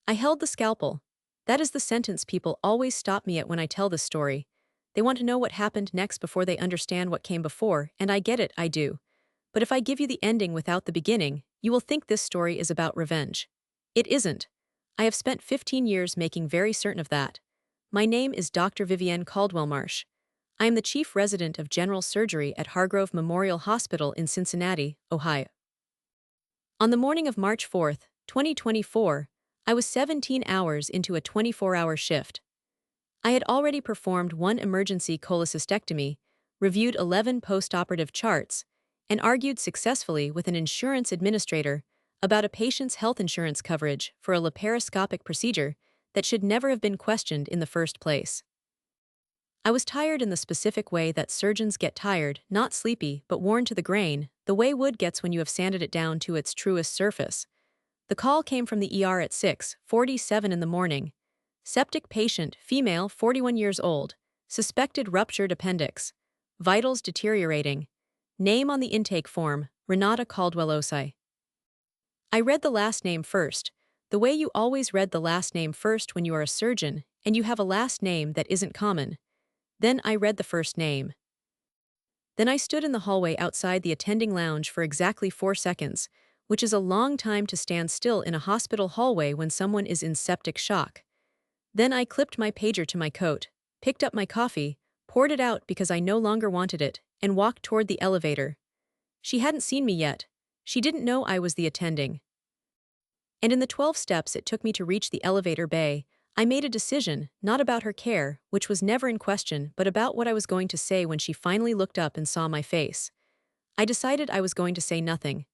I held the scalpel. That is the sentence people always stop me at when I tell this story. They want to know what happened next before they understand what came before, and I get it, I do. But if I give you the ending without the beginning, you will think this story is about revenge. It isn't. I have spent 15 years making very certain of that. My name is Dr. Vivienne Caldwell Marsh. I am the chief resident of general surgery at Hargrove Memorial Hospital in Cincinnati, Ohio. On the morning of March 4th, 2024, I was 17 hours into a 24-hour shift. I had already performed one emergency cholecystectomy, reviewed 11 postoperative charts, and argued successfully with an insurance administrator about a patient's health insurance coverage for a laparoscopic procedure that should never have been questioned in the first place. I was tired in the specific way that surgeons get tired, not sleepy, but worn to the grain, the way wood gets when you have sanded it down to its truest surface. The call came from the ER at 6:47 in the morning. Septic patient, female, 41 years old, suspected ruptured appendix, vitals deteriorating. Name on the intake form, Renata Caldwell Osei. I read the last name first, the way you always read the last name first when you are a surgeon and you have a last name that isn't common. Then I read the first name. Then I stood in the hallway outside the attending lounge for exactly 4 seconds, which is a long time to stand still in a hospital hallway when someone is in septic shock. Then I clipped my pager to my coat, picked up my coffee, poured it out because I no longer wanted it, and walked toward the elevator. She hadn't seen me yet. She didn't know I was the attending. And in the 12 steps it took me to reach the elevator bay, I made a decision, not about her care, which was never in question, but about what I was going to say when she finally looked up and saw my face. I decided I was going to say nothing.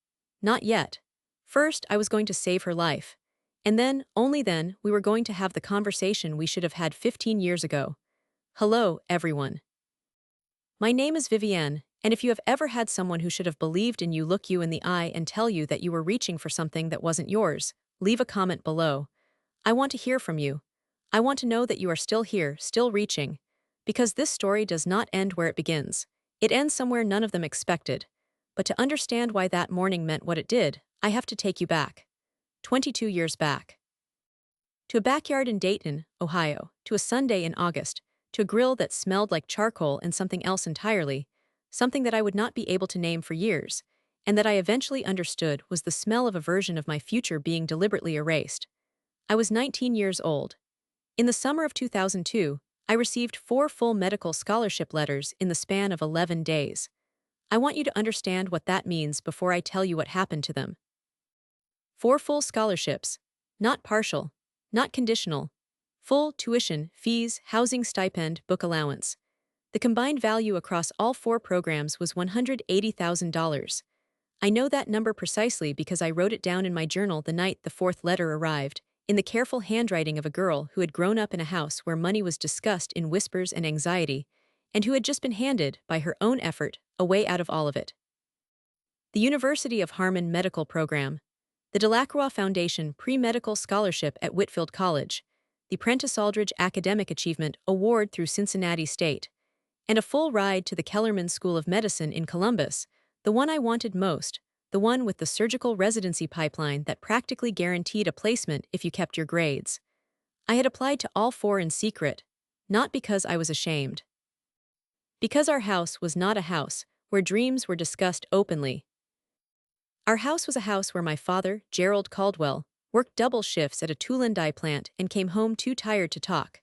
Not yet. First, I was going to save her life. And then, only then, we were going to have the conversation we should have had 15 years ago. Hello, everyone. My name is Vivienne, and if you have ever had someone who should have believed in you look you in the eye and tell you that you were reaching for something that wasn't yours, leave a comment below. I want to hear from you. I want to know that you are still here, still reaching. Because this story does not end where it begins. It ends somewhere none of them expected. But to understand why that morning meant what it did, I have to take you back. 22 years back. To a backyard in Dayton, Ohio, to a Sunday in August, to a grill that smelled like charcoal and something else entirely, something that I would not be able to name for years, and that I eventually understood was the smell of a version of my future being deliberately erased. I was 19 years old. In the summer of 2002, I received 4 full medical scholarship letters in the span of 11 days. I want you to understand what that means before I tell you what happened to them. 4 full scholarships, not partial, not conditional, full tuition, fees, housing stipend, book allowance. The combined value across all 4 programs was $180,000. I know that number precisely because I wrote it down in my journal the night the 4th letter arrived, in the careful handwriting of a girl who had grown up in a house where money was discussed in whispers and anxiety, and who had just been handed, by her own effort, a way out of all of it. The University of Harmon Medical Program, the Delacroix Foundation Pre-Medical Scholarship at Whitfield College, the Prentice Aldridge Academic Achievement Award through Cincinnati State, and a full ride to the Kellerman School of Medicine in Columbus, the one I wanted most, the one with the surgical residency pipeline that practically guaranteed a placement if you kept your grades. I had applied to all 4 in secret, not because I was ashamed. Because our house was not a house where dreams were discussed openly. Our house was a house where my father, Gerald Caldwell, worked double shifts at a tool dye plant and came home too tired to talk,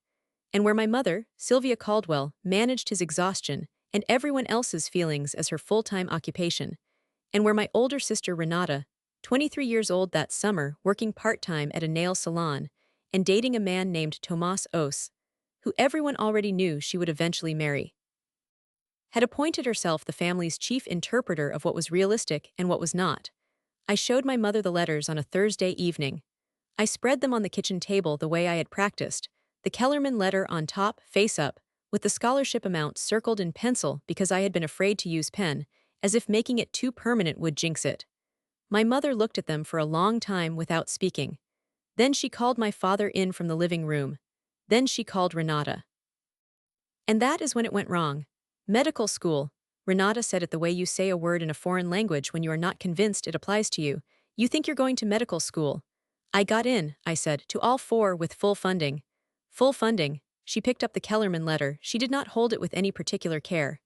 and where my mother, Sylvia Caldwell, managed his exhaustion and everyone else's feelings as her full-time occupation, and where my older sister Renata, 23 years old that summer, working part-time at a nail salon and dating a man named Tomas Os, who everyone already knew she would eventually marry, had appointed herself the family's chief interpreter of what was realistic and what was not. I showed my mother the letters on a Thursday evening. I spread them on the kitchen table the way I had practiced, the Kellerman letter on top, face up, with the scholarship amount circled in pencil because I had been afraid to use pen, as if making it too permanent would jinx it. My mother looked at them for a long time without speaking. Then she called my father in from the living room. Then she called Renata. And that is when it went wrong. Medical school, Renata said it the way you say a word in a foreign language when you are not convinced it applies to you. You think you're going to medical school. I got in, I said, to all four with full funding. Full funding. She picked up the Kellerman letter. She did not hold it with any particular care.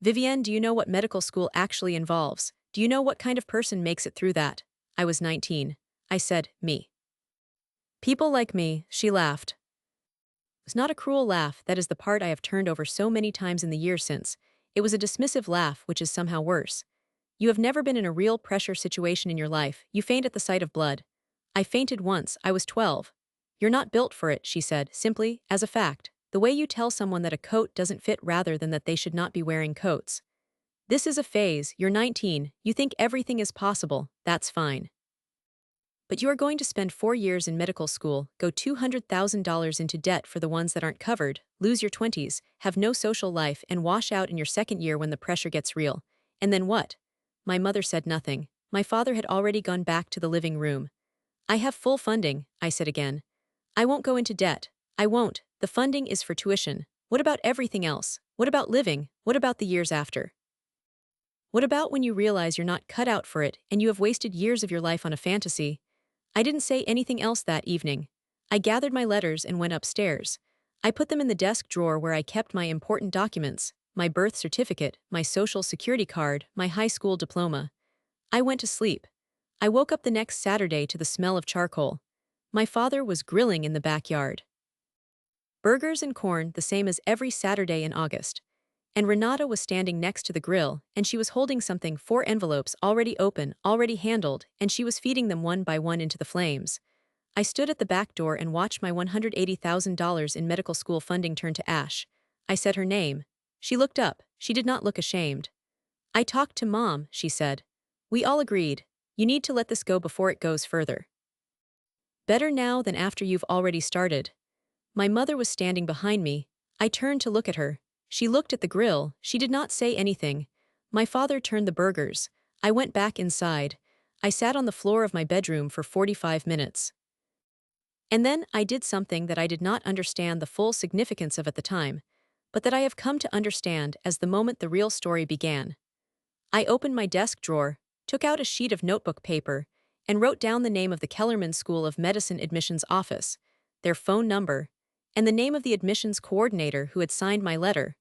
Vivienne, do you know what medical school actually involves? Do you know what kind of person makes it through that? I was 19. I said, me. People like me, she laughed. It was not a cruel laugh, that is the part I have turned over so many times in the years since. It was a dismissive laugh, which is somehow worse. You have never been in a real pressure situation in your life, you faint at the sight of blood. I fainted once, I was 12. You're not built for it, she said, simply, as a fact. The way you tell someone that a coat doesn't fit rather than that they should not be wearing coats. This is a phase, you're 19, you think everything is possible, that's fine. But you are going to spend 4 years in medical school, go $200,000 into debt for the ones that aren't covered, lose your 20s, have no social life, and wash out in your second year when the pressure gets real. And then what? My mother said nothing. My father had already gone back to the living room. I have full funding, I said again. I won't go into debt. I won't. The funding is for tuition. What about everything else? What about living? What about the years after? What about when you realize you're not cut out for it and you have wasted years of your life on a fantasy? I didn't say anything else that evening. I gathered my letters and went upstairs. I put them in the desk drawer where I kept my important documents, my birth certificate, my social security card, my high school diploma. I went to sleep. I woke up the next Saturday to the smell of charcoal. My father was grilling in the backyard. Burgers and corn, the same as every Saturday in August. And Renata was standing next to the grill, and she was holding something, 4 envelopes already open, already handled, and she was feeding them one by one into the flames. I stood at the back door and watched my $180,000 in medical school funding turn to ash. I said her name. She looked up. She did not look ashamed. I talked to Mom, she said. We all agreed. You need to let this go before it goes further. Better now than after you've already started. My mother was standing behind me. I turned to look at her. She looked at the grill. She did not say anything. My father turned the burgers. I went back inside. I sat on the floor of my bedroom for 45 minutes. And then I did something that I did not understand the full significance of at the time, but that I have come to understand as the moment the real story began. I opened my desk drawer, took out a sheet of notebook paper, and wrote down the name of the Kellerman School of Medicine admissions office, their phone number, and the name of the admissions coordinator who had signed my letter,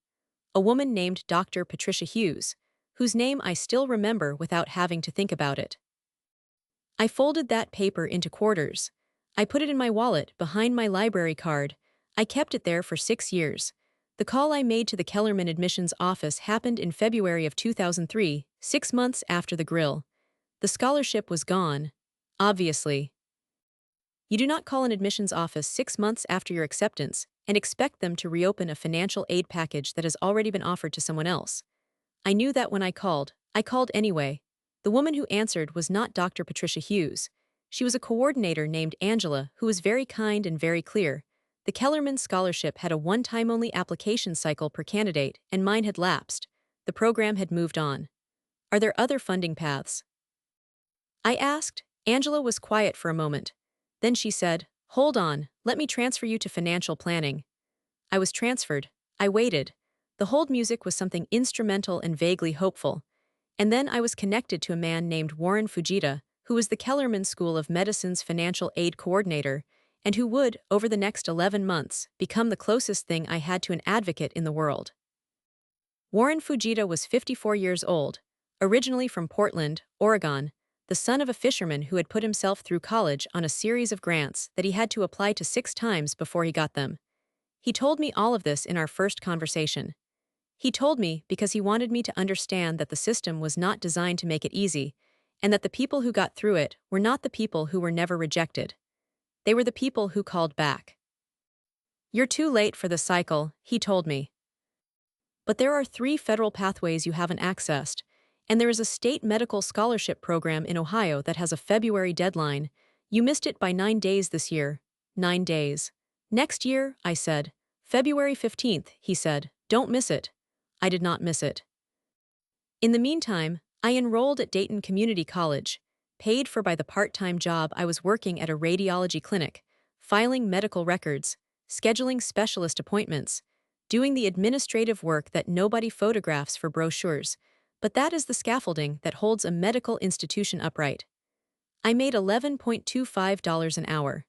a woman named Dr. Patricia Hughes, whose name I still remember without having to think about it. I folded that paper into quarters. I put it in my wallet behind my library card. I kept it there for 6 years. The call I made to the Kellerman admissions office happened in February of 2003, 6 months after the grill. The scholarship was gone. Obviously. You do not call an admissions office 6 months after your acceptance and expect them to reopen a financial aid package that has already been offered to someone else. I knew that when I called anyway. The woman who answered was not Dr. Patricia Hughes. She was a coordinator named Angela who was very kind and very clear. The Kellerman scholarship had a one-time only application cycle per candidate, and mine had lapsed. The program had moved on. Are there other funding paths? I asked. Angela was quiet for a moment. Then she said, hold on, let me transfer you to financial planning. I was transferred. I waited. The hold music was something instrumental and vaguely hopeful. And then I was connected to a man named Warren Fujita, who was the Kellerman School of Medicine's financial aid coordinator, and who would, over the next 11 months, become the closest thing I had to an advocate in the world. Warren Fujita was 54 years old, originally from Portland, Oregon, the son of a fisherman who had put himself through college on a series of grants that he had to apply to 6 times before he got them. He told me all of this in our first conversation. He told me because he wanted me to understand that the system was not designed to make it easy, and that the people who got through it were not the people who were never rejected. They were the people who called back. You're too late for the cycle, he told me. But there are 3 federal pathways you haven't accessed, and there is a state medical scholarship program in Ohio that has a February deadline. You missed it by 9 days this year. 9 days. Next year, I said. February 15th, he said. Don't miss it. I did not miss it. In the meantime, I enrolled at Dayton Community College, paid for by the part-time job I was working at a radiology clinic, filing medical records, scheduling specialist appointments, doing the administrative work that nobody photographs for brochures, but that is the scaffolding that holds a medical institution upright. I made $11.25 an hour.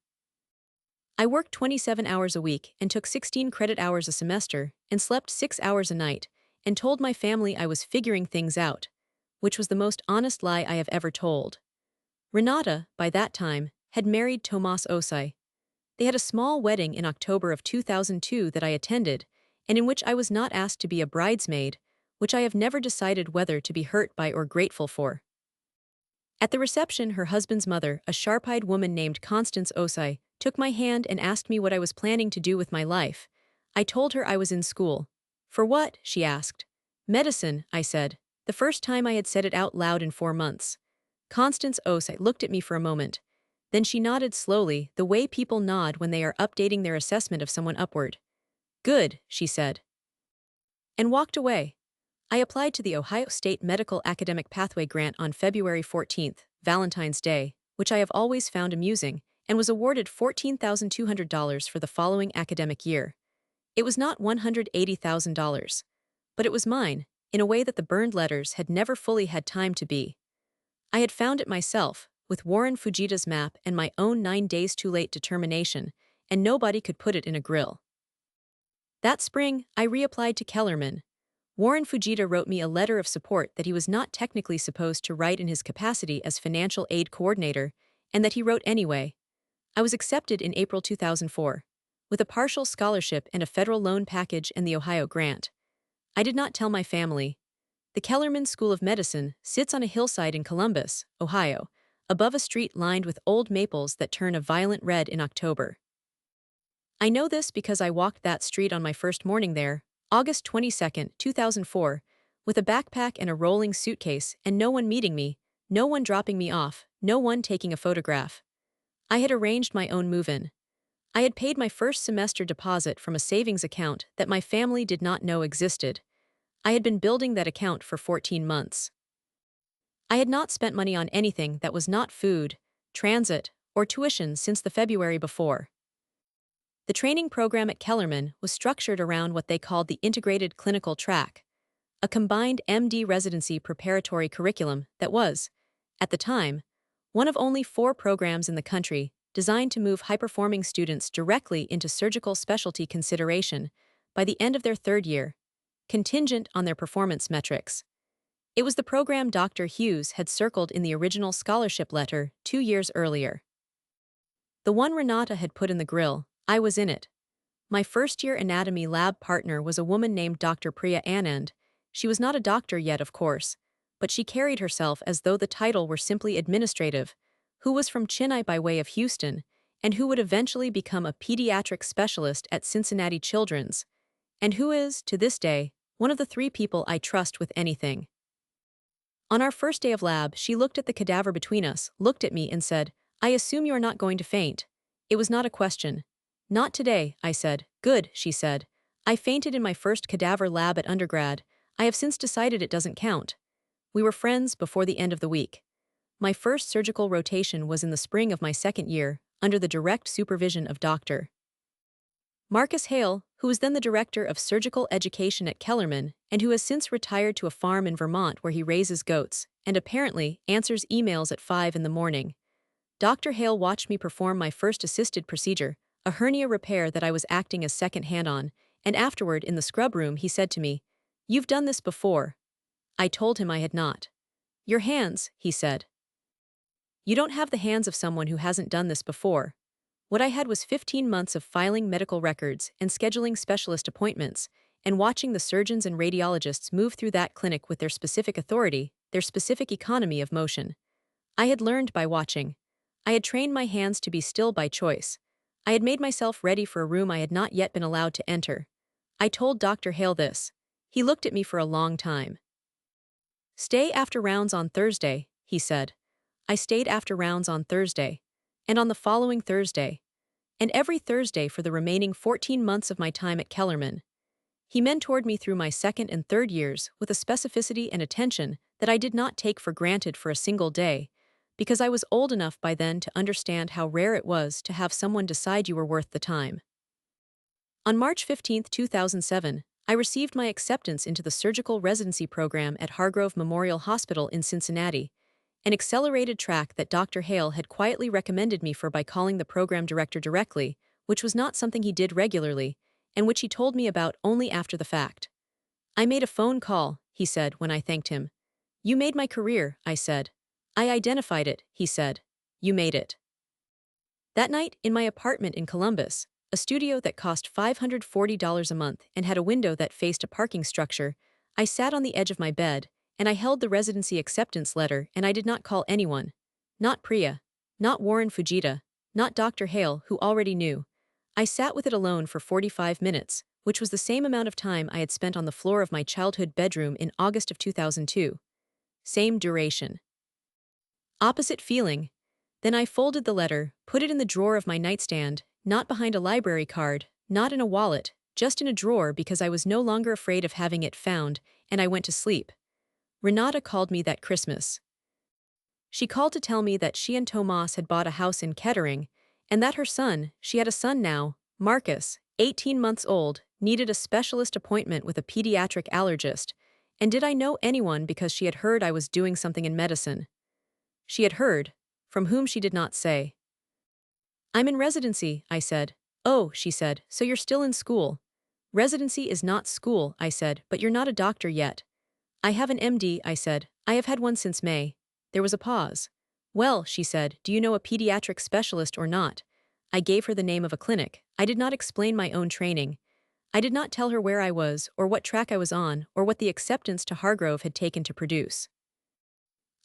I worked 27 hours a week and took 16 credit hours a semester and slept 6 hours a night and told my family I was figuring things out, which was the most honest lie I have ever told. Renata, by that time, had married Tomas Osai. They had a small wedding in October of 2002 that I attended, and in which I was not asked to be a bridesmaid, which I have never decided whether to be hurt by or grateful for. At the reception, her husband's mother, a sharp-eyed woman named Constance Osai, took my hand and asked me what I was planning to do with my life. I told her I was in school. For what? She asked. Medicine, I said, the first time I had said it out loud in 4 months. Constance Osai looked at me for a moment. Then she nodded slowly, the way people nod when they are updating their assessment of someone upward. Good, she said. And walked away. I applied to the Ohio State Medical Academic Pathway Grant on February 14th, Valentine's Day, which I have always found amusing, and was awarded $14,200 for the following academic year. It was not $180,000. But it was mine, in a way that the burned letters had never fully had time to be. I had found it myself, with Warren Fujita's map and my own 9 days too late determination, and nobody could put it in a grill. That spring, I reapplied to Kellerman. Warren Fujita wrote me a letter of support that he was not technically supposed to write in his capacity as financial aid coordinator, and that he wrote anyway. I was accepted in April 2004, with a partial scholarship and a federal loan package and the Ohio grant. I did not tell my family. The Kellerman School of Medicine sits on a hillside in Columbus, Ohio, above a street lined with old maples that turn a violent red in October. I know this because I walked that street on my first morning there, August 22, 2004, with a backpack and a rolling suitcase and no one meeting me, no one dropping me off, no one taking a photograph. I had arranged my own move-in. I had paid my first semester deposit from a savings account that my family did not know existed. I had been building that account for 14 months. I had not spent money on anything that was not food, transit, or tuition since the February before. The training program at Kellerman was structured around what they called the Integrated Clinical Track, a combined MD residency preparatory curriculum that was, at the time, one of only 4 programs in the country designed to move high-performing students directly into surgical specialty consideration by the end of their 3rd year, contingent on their performance metrics. It was the program Dr. Hughes had circled in the original scholarship letter 2 years earlier. The one Renata had put in the grill, I was in it. My first-year anatomy lab partner was a woman named Dr. Priya Anand. She was not a doctor yet, of course, but she carried herself as though the title were simply administrative, who was from Chennai by way of Houston, and who would eventually become a pediatric specialist at Cincinnati Children's, and who is, to this day, one of the 3 people I trust with anything. On our first day of lab, she looked at the cadaver between us, looked at me and said, I assume you are not going to faint. It was not a question. Not today, I said. Good, she said. I fainted in my first cadaver lab at undergrad. I have since decided it doesn't count. We were friends before the end of the week. My first surgical rotation was in the spring of my 2nd year, under the direct supervision of Dr. Marcus Hale, who was then the director of surgical education at Kellerman and who has since retired to a farm in Vermont where he raises goats and apparently answers emails at 5 in the morning. Dr. Hale watched me perform my first assisted procedure, a hernia repair that I was acting as second hand on, and afterward in the scrub room he said to me, You've done this before. I told him I had not. Your hands, he said. You don't have the hands of someone who hasn't done this before. What I had was 15 months of filing medical records and scheduling specialist appointments, and watching the surgeons and radiologists move through that clinic with their specific authority, their specific economy of motion. I had learned by watching. I had trained my hands to be still by choice. I had made myself ready for a room I had not yet been allowed to enter. I told Dr. Hale this. He looked at me for a long time. Stay after rounds on Thursday, he said. I stayed after rounds on Thursday. And on the following Thursday. And every Thursday for the remaining 14 months of my time at Kellerman. He mentored me through my 2nd and 3rd years with a specificity and attention that I did not take for granted for a single day, because I was old enough by then to understand how rare it was to have someone decide you were worth the time. On March 15, 2007, I received my acceptance into the surgical residency program at Hargrove Memorial Hospital in Cincinnati, an accelerated track that Dr. Hale had quietly recommended me for by calling the program director directly, which was not something he did regularly, and which he told me about only after the fact. "I made a phone call," he said when I thanked him. "You made my career," I said. "I identified it," he said. "You made it." That night, in my apartment in Columbus, a studio that cost $540 a month and had a window that faced a parking structure, I sat on the edge of my bed, and I held the residency acceptance letter, and I did not call anyone. Not Priya. Not Warren Fujita. Not Dr. Hale, who already knew. I sat with it alone for 45 minutes, which was the same amount of time I had spent on the floor of my childhood bedroom in August of 2002. Same duration. Opposite feeling. Then I folded the letter, put it in the drawer of my nightstand, not behind a library card, not in a wallet, just in a drawer because I was no longer afraid of having it found, and I went to sleep. Renata called me that Christmas. She called to tell me that she and Tomas had bought a house in Kettering, and that her son, she had a son now, Marcus, 18 months old, needed a specialist appointment with a pediatric allergist, and did I know anyone because she had heard I was doing something in medicine. She had heard, from whom she did not say. "I'm in residency," I said. "Oh," she said, "so you're still in school." "Residency is not school," I said, "but you're not a doctor yet." "I have an MD," I said. "I have had one since May." There was a pause. "Well," she said, "do you know a pediatric specialist or not?" I gave her the name of a clinic. I did not explain my own training. I did not tell her where I was, or what track I was on, or what the acceptance to Hargrove had taken to produce.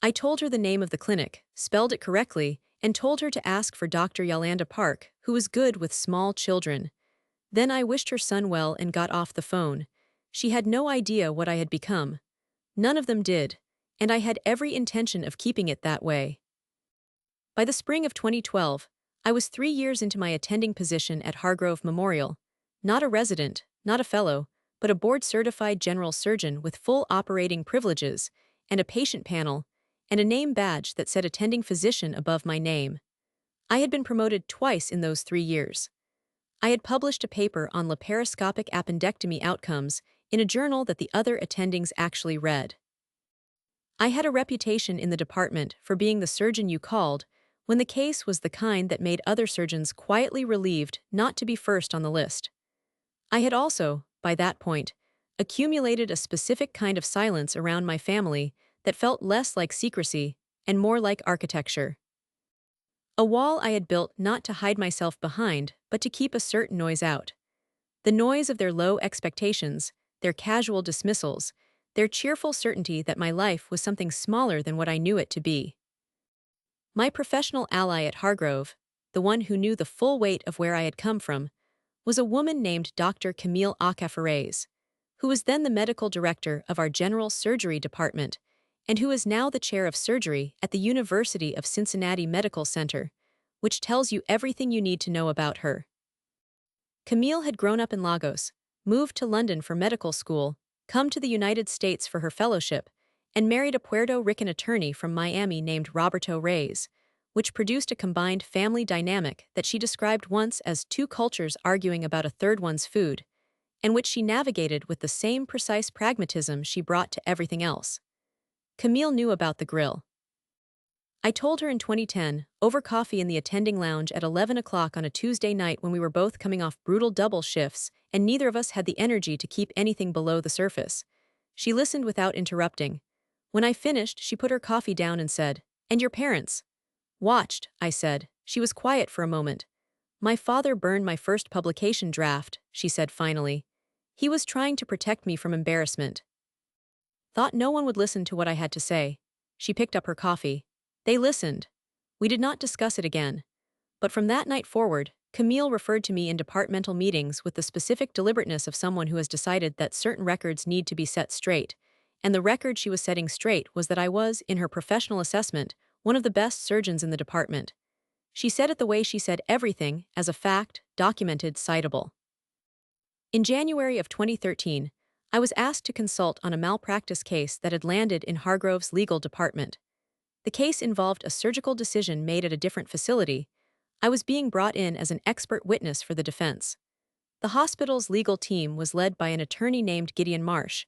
I told her the name of the clinic, spelled it correctly, and told her to ask for Dr. Yolanda Park, who was good with small children. Then I wished her son well and got off the phone. She had no idea what I had become. None of them did, and I had every intention of keeping it that way. By the spring of 2012, I was 3 years into my attending position at Hargrove Memorial. Not a resident, not a fellow, but a board-certified general surgeon with full operating privileges, and a patient panel, and a name badge that said attending physician above my name. I had been promoted twice in those 3 years. I had published a paper on laparoscopic appendectomy outcomes in a journal that the other attendings actually read. I had a reputation in the department for being the surgeon you called when the case was the kind that made other surgeons quietly relieved not to be first on the list. I had also, by that point, accumulated a specific kind of silence around my family that felt less like secrecy and more like architecture. A wall I had built not to hide myself behind, but to keep a certain noise out. The noise of their low expectations, their casual dismissals, their cheerful certainty that my life was something smaller than what I knew it to be. My professional ally at Hargrove, the one who knew the full weight of where I had come from, was a woman named Dr. Camille Acafarez, who was then the medical director of our general surgery department, and who is now the chair of surgery at the University of Cincinnati Medical Center, which tells you everything you need to know about her. Camille had grown up in Lagos, moved to London for medical school, come to the United States for her fellowship, and married a Puerto Rican attorney from Miami named Roberto Reyes, which produced a combined family dynamic that she described once as two cultures arguing about a third one's food, and which she navigated with the same precise pragmatism she brought to everything else. Camille knew about the grill. I told her in 2010, over coffee in the attending lounge at 11 o'clock on a Tuesday night when we were both coming off brutal double shifts and neither of us had the energy to keep anything below the surface. She listened without interrupting. When I finished, she put her coffee down and said, "And your parents?" "Watched," I said. She was quiet for a moment. "My father burned my first publication draft," she said finally. "He was trying to protect me from embarrassment." Thought no one would listen to what I had to say. She picked up her coffee. They listened. We did not discuss it again. But from that night forward, Camille referred to me in departmental meetings with the specific deliberateness of someone who has decided that certain records need to be set straight, and the record she was setting straight was that I was, in her professional assessment, one of the best surgeons in the department. She said it the way she said everything, as a fact, documented, citable. In January of 2013, I was asked to consult on a malpractice case that had landed in Hargrove's legal department. The case involved a surgical decision made at a different facility. I was being brought in as an expert witness for the defense. The hospital's legal team was led by an attorney named Gideon Marsh,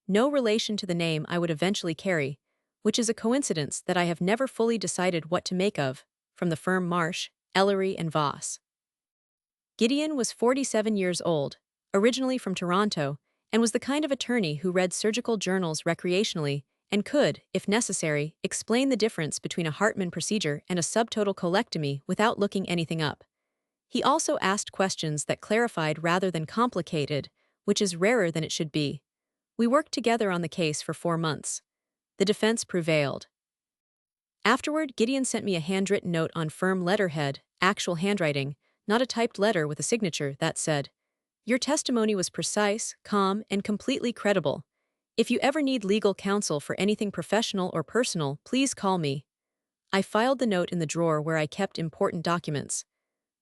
no relation to the name I would eventually carry, which is a coincidence that I have never fully decided what to make of, from the firm Marsh, Ellery and Voss. Gideon was 47 years old, originally from Toronto, and was the kind of attorney who read surgical journals recreationally and could, if necessary, explain the difference between a Hartmann procedure and a subtotal colectomy without looking anything up. He also asked questions that clarified rather than complicated, which is rarer than it should be. We worked together on the case for 4 months. The defense prevailed. Afterward, Gideon sent me a handwritten note on firm letterhead, actual handwriting, not a typed letter with a signature, that said, "Your testimony was precise, calm, and completely credible. If you ever need legal counsel for anything professional or personal, please call me." I filed the note in the drawer where I kept important documents.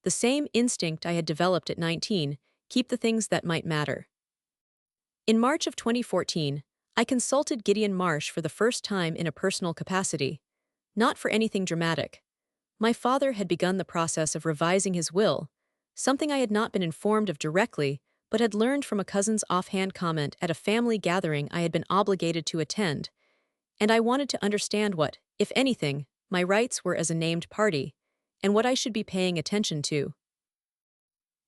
The same instinct I had developed at 19, keep the things that might matter. In March of 2014, I consulted Gideon Marsh for the first time in a personal capacity. Not for anything dramatic. My father had begun the process of revising his will, something I had not been informed of directly, but had learned from a cousin's offhand comment at a family gathering I had been obligated to attend, and I wanted to understand what, if anything, my rights were as a named party, and what I should be paying attention to.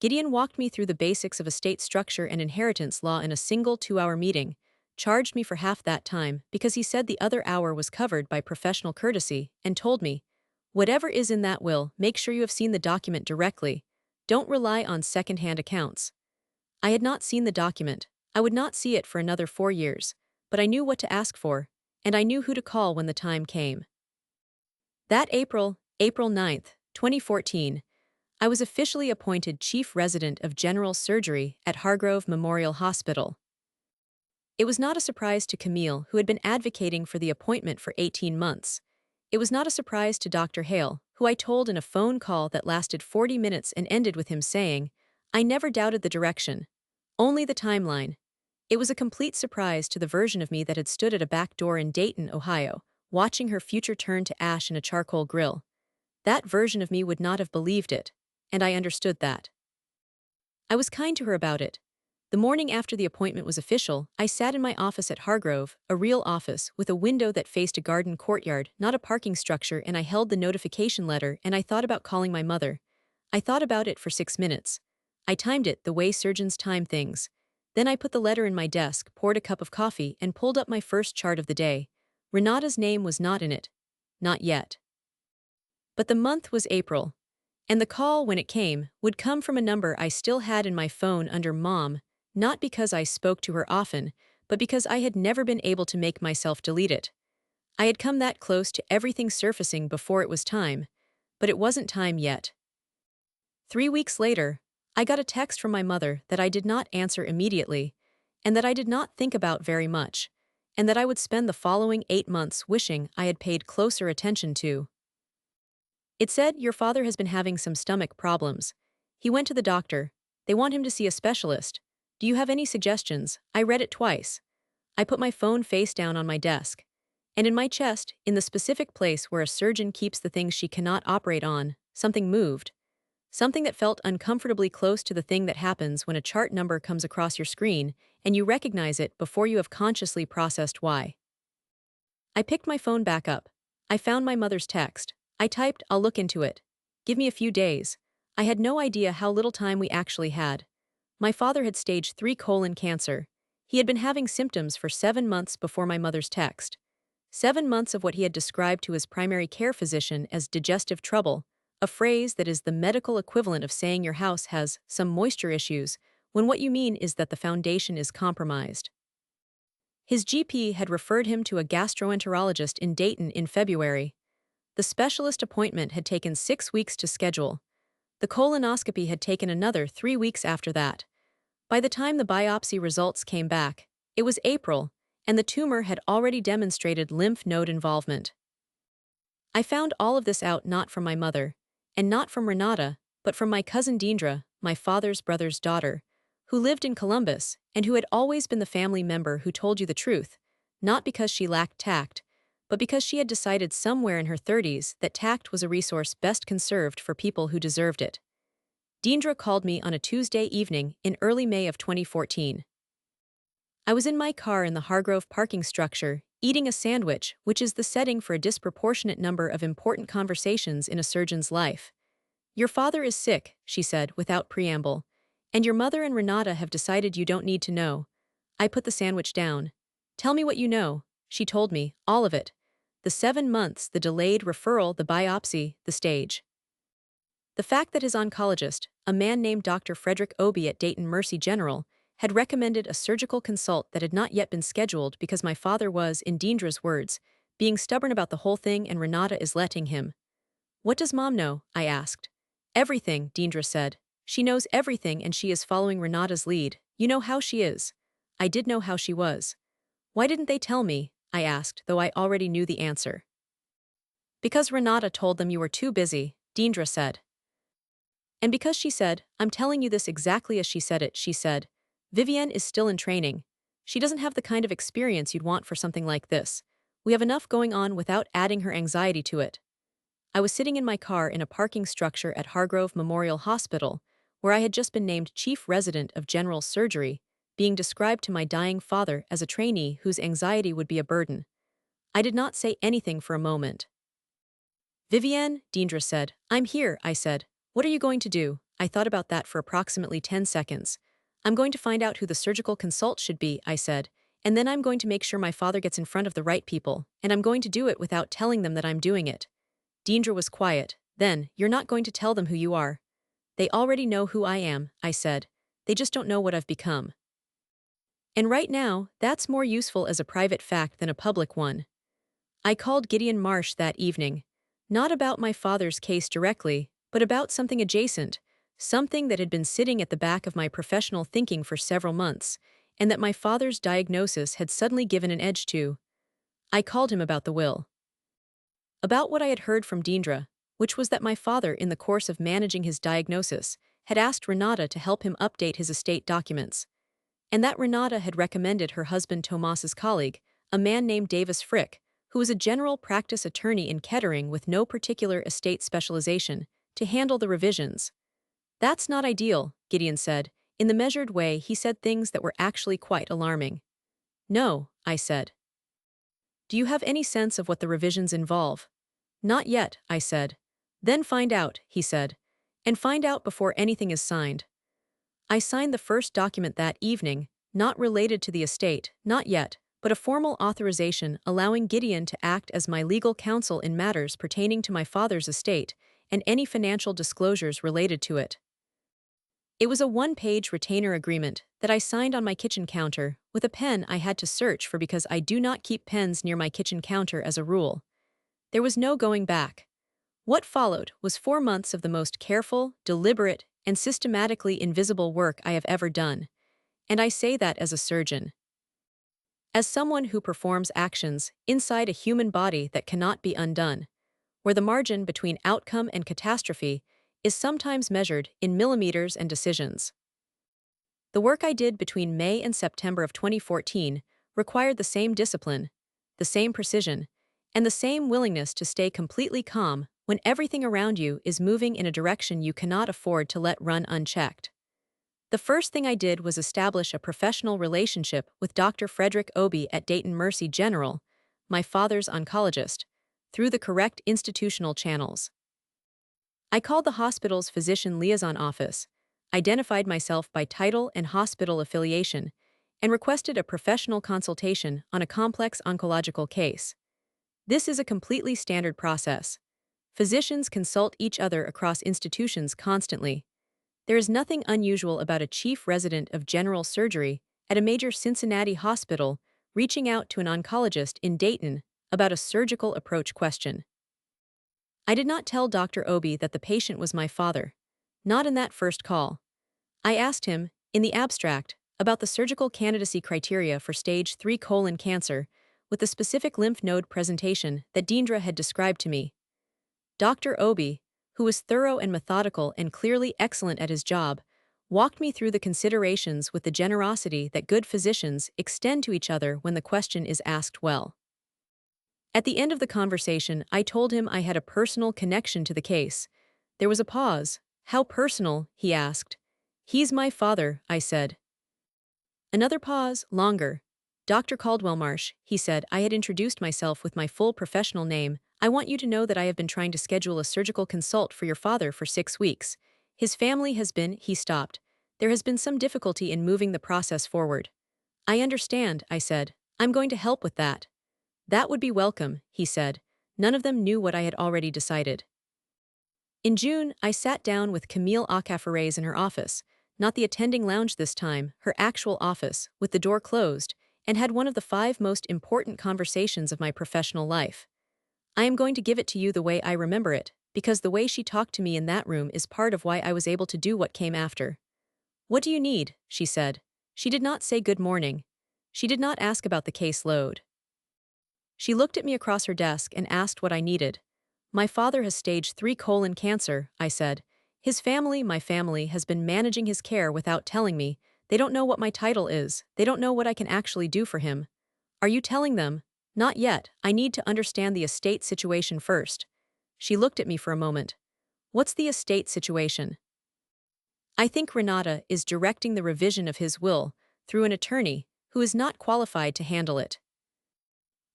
Gideon walked me through the basics of estate structure and inheritance law in a single 2-hour meeting, charged me for half that time because he said the other hour was covered by professional courtesy, and told me, "Whatever is in that will, make sure you have seen the document directly. Don't rely on second-hand accounts." I had not seen the document. I would not see it for another 4 years, but I knew what to ask for, and I knew who to call when the time came. That April, April 9th, 2014, I was officially appointed Chief Resident of General Surgery at Hargrove Memorial Hospital. It was not a surprise to Camille, who had been advocating for the appointment for 18 months. It was not a surprise to Dr. Hale, who I told in a phone call that lasted 40 minutes and ended with him saying, "I never doubted the direction. Only the timeline." It was a complete surprise to the version of me that had stood at a back door in Dayton, Ohio, watching her future turn to ash in a charcoal grill. That version of me would not have believed it, and I understood that. I was kind to her about it. The morning after the appointment was official, I sat in my office at Hargrove, a real office, with a window that faced a garden courtyard, not a parking structure, and I held the notification letter and I thought about calling my mother. I thought about it for 6 minutes. I timed it the way surgeons time things. Then I put the letter in my desk, poured a cup of coffee, and pulled up my first chart of the day. Renata's name was not in it. Not yet. But the month was April. And the call, when it came, would come from a number I still had in my phone under Mom, not because I spoke to her often, but because I had never been able to make myself delete it. I had come that close to everything surfacing before it was time, but it wasn't time yet. 3 weeks later, I got a text from my mother that I did not answer immediately, and that I did not think about very much, and that I would spend the following 8 months wishing I had paid closer attention to. It said, "Your father has been having some stomach problems. He went to the doctor. They want him to see a specialist. Do you have any suggestions?" I read it twice. I put my phone face down on my desk. And in my chest, in the specific place where a surgeon keeps the things she cannot operate on, something moved. Something that felt uncomfortably close to the thing that happens when a chart number comes across your screen and you recognize it before you have consciously processed why. I picked my phone back up. I found my mother's text. I typed, "I'll look into it. Give me a few days." I had no idea how little time we actually had. My father had stage 3 colon cancer. He had been having symptoms for 7 months before my mother's text. 7 months of what he had described to his primary care physician as digestive trouble, a phrase that is the medical equivalent of saying your house has some moisture issues, when what you mean is that the foundation is compromised. His GP had referred him to a gastroenterologist in Dayton in February. The specialist appointment had taken 6 weeks to schedule. The colonoscopy had taken another 3 weeks after that. By the time the biopsy results came back, it was April, and the tumor had already demonstrated lymph node involvement. I found all of this out not from my mother, and not from Renata, but from my cousin Deandra, my father's brother's daughter, who lived in Columbus and who had always been the family member who told you the truth, not because she lacked tact, but because she had decided somewhere in her 30s that tact was a resource best conserved for people who deserved it. Deandra called me on a Tuesday evening in early May of 2014. I was in my car in the Hargrove parking structure, eating a sandwich, which is the setting for a disproportionate number of important conversations in a surgeon's life. Your father is sick, she said, without preamble. And your mother and Renata have decided you don't need to know. I put the sandwich down. Tell me what you know. She told me, all of it. The 7 months, the delayed referral, the biopsy, the stage. The fact that his oncologist, a man named Dr. Frederick Obi at Dayton Mercy General, had recommended a surgical consult that had not yet been scheduled because my father was, in Deendra's words, being stubborn about the whole thing and Renata is letting him. What does Mom know? I asked. Everything, Deendra said. She knows everything and she is following Renata's lead. You know how she is. I did know how she was. Why didn't they tell me? I asked, though I already knew the answer. Because Renata told them you were too busy, Deendra said. And because she said, I'm telling you this exactly as she said it, she said, Vivienne is still in training. She doesn't have the kind of experience you'd want for something like this. We have enough going on without adding her anxiety to it. I was sitting in my car in a parking structure at Hargrove Memorial Hospital, where I had just been named chief resident of general surgery, being described to my dying father as a trainee whose anxiety would be a burden. I did not say anything for a moment. Vivienne, Deendra said. I'm here, I said. What are you going to do? I thought about that for approximately 10 seconds. I'm going to find out who the surgical consult should be, I said, and then I'm going to make sure my father gets in front of the right people, and I'm going to do it without telling them that I'm doing it. Deendra was quiet. Then, you're not going to tell them who you are. They already know who I am, I said. They just don't know what I've become. And right now, that's more useful as a private fact than a public one. I called Gideon Marsh that evening. Not about my father's case directly, but about something adjacent, something that had been sitting at the back of my professional thinking for several months, and that my father's diagnosis had suddenly given an edge to. I called him about the will. About what I had heard from Deendra, which was that my father, in the course of managing his diagnosis, had asked Renata to help him update his estate documents, and that Renata had recommended her husband Tomas's colleague, a man named Davis Frick, who was a general practice attorney in Kettering with no particular estate specialization, to handle the revisions. That's not ideal, Gideon said. In the measured way, he said things that were actually quite alarming. No, I said. Do you have any sense of what the revisions involve? Not yet, I said. Then find out, he said. And find out before anything is signed. I signed the first document that evening, not related to the estate, not yet, but a formal authorization allowing Gideon to act as my legal counsel in matters pertaining to my father's estate and any financial disclosures related to it. It was a one-page retainer agreement that I signed on my kitchen counter with a pen I had to search for because I do not keep pens near my kitchen counter as a rule. There was no going back. What followed was 4 months of the most careful, deliberate, and systematically invisible work I have ever done, and I say that as a surgeon. As someone who performs actions inside a human body that cannot be undone, where the margin between outcome and catastrophe is sometimes measured in millimeters and decisions. The work I did between May and September of 2014 required the same discipline, the same precision, and the same willingness to stay completely calm when everything around you is moving in a direction you cannot afford to let run unchecked. The first thing I did was establish a professional relationship with Dr. Frederick Obi at Dayton Mercy General, my father's oncologist, through the correct institutional channels. I called the hospital's physician liaison office, identified myself by title and hospital affiliation, and requested a professional consultation on a complex oncological case. This is a completely standard process. Physicians consult each other across institutions constantly. There is nothing unusual about a chief resident of general surgery at a major Cincinnati hospital reaching out to an oncologist in Dayton about a surgical approach question. I did not tell Dr. Obi that the patient was my father. Not in that first call. I asked him, in the abstract, about the surgical candidacy criteria for stage 3 colon cancer, with the specific lymph node presentation that Deendra had described to me. Dr. Obi, who was thorough and methodical and clearly excellent at his job, walked me through the considerations with the generosity that good physicians extend to each other when the question is asked well. At the end of the conversation, I told him I had a personal connection to the case. There was a pause. How personal? He asked. He's my father, I said. Another pause, longer. Dr. Caldwell Marsh, he said. I had introduced myself with my full professional name. I want you to know that I have been trying to schedule a surgical consult for your father for 6 weeks. His family has been, he stopped. There has been some difficulty in moving the process forward. I understand, I said. I'm going to help with that. That would be welcome, he said. None of them knew what I had already decided. In June, I sat down with Camille Acafares in her office, not the attending lounge this time, her actual office, with the door closed, and had one of the 5 most important conversations of my professional life. I am going to give it to you the way I remember it, because the way she talked to me in that room is part of why I was able to do what came after. What do you need? She said. She did not say good morning. She did not ask about the case load. She looked at me across her desk and asked what I needed. My father has stage 3 colon cancer, I said. His family, my family, has been managing his care without telling me. They don't know what my title is. They don't know what I can actually do for him. Are you telling them? Not yet. I need to understand the estate situation first. She looked at me for a moment. What's the estate situation? I think Renata is directing the revision of his will through an attorney who is not qualified to handle it.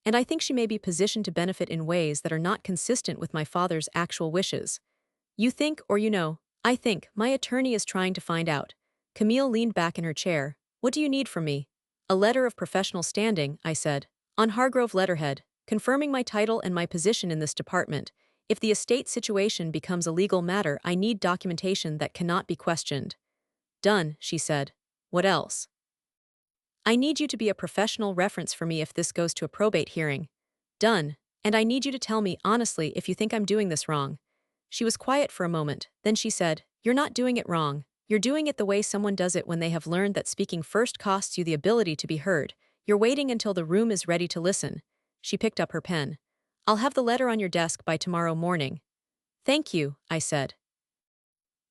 And I think she may be positioned to benefit in ways that are not consistent with my father's actual wishes. You think, or you know, I think, my attorney is trying to find out. Camille leaned back in her chair. What do you need from me? A letter of professional standing, I said, on Hargrove letterhead, confirming my title and my position in this department. If the estate situation becomes a legal matter, I need documentation that cannot be questioned. Done, she said. What else? I need you to be a professional reference for me if this goes to a probate hearing. Done. And I need you to tell me honestly if you think I'm doing this wrong. She was quiet for a moment, then she said, You're not doing it wrong. You're doing it the way someone does it when they have learned that speaking first costs you the ability to be heard. You're waiting until the room is ready to listen. She picked up her pen. I'll have the letter on your desk by tomorrow morning. Thank you, I said.